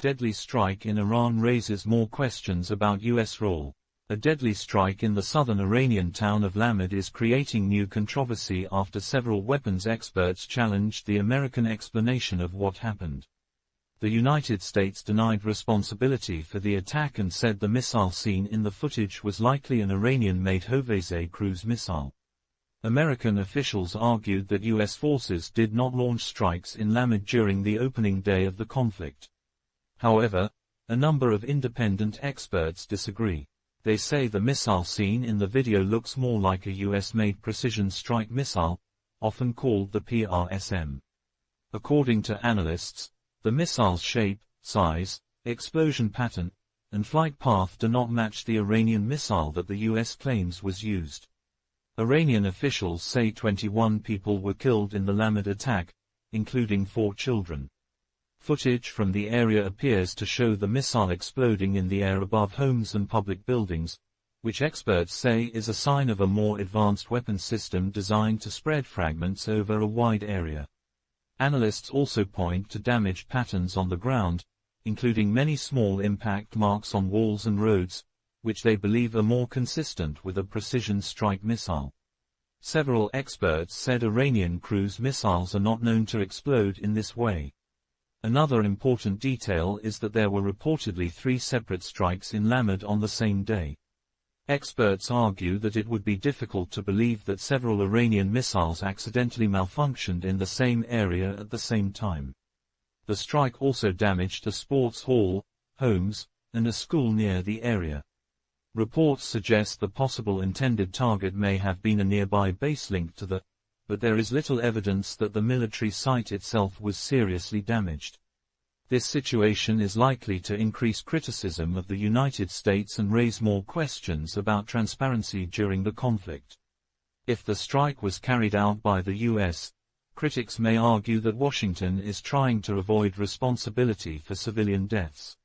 Deadly strike in Iran raises more questions about U.S. role. A deadly strike in the southern Iranian town of Lamerd is creating new controversy after several weapons experts challenged the American explanation of what happened. The United States denied responsibility for the attack and said the missile seen in the footage was likely an Iranian-made Hoveyzeh cruise missile. American officials argued that U.S. forces did not launch strikes in Lamerd during the opening day of the conflict. However, a number of independent experts disagree. They say the missile seen in the video looks more like a U.S.-made precision strike missile, often called the PRSM. According to analysts, the missile's shape, size, explosion pattern, and flight path do not match the Iranian missile that the U.S. claims was used. Iranian officials say 21 people were killed in the Lamerd attack, including 4 children. Footage from the area appears to show the missile exploding in the air above homes and public buildings, which experts say is a sign of a more advanced weapon system designed to spread fragments over a wide area. Analysts also point to damaged patterns on the ground, including many small impact marks on walls and roads, which they believe are more consistent with a precision strike missile. Several experts said Iranian cruise missiles are not known to explode in this way. Another important detail is that there were reportedly 3 separate strikes in Lamerd on the same day. Experts argue that it would be difficult to believe that several Iranian missiles accidentally malfunctioned in the same area at the same time. The strike also damaged a sports hall, homes, and a school near the area. Reports suggest the possible intended target may have been a nearby base linked to the, but there is little evidence that the military site itself was seriously damaged. This situation is likely to increase criticism of the United States and raise more questions about transparency during the conflict. If the strike was carried out by the U.S., critics may argue that Washington is trying to avoid responsibility for civilian deaths.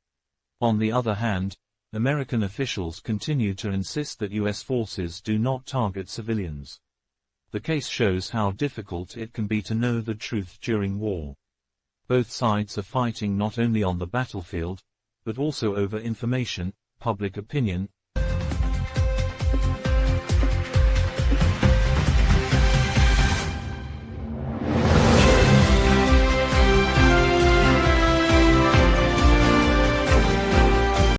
On the other hand, American officials continue to insist that U.S. forces do not target civilians. The case shows how difficult it can be to know the truth during war. Both sides are fighting not only on the battlefield, but also over information, public opinion,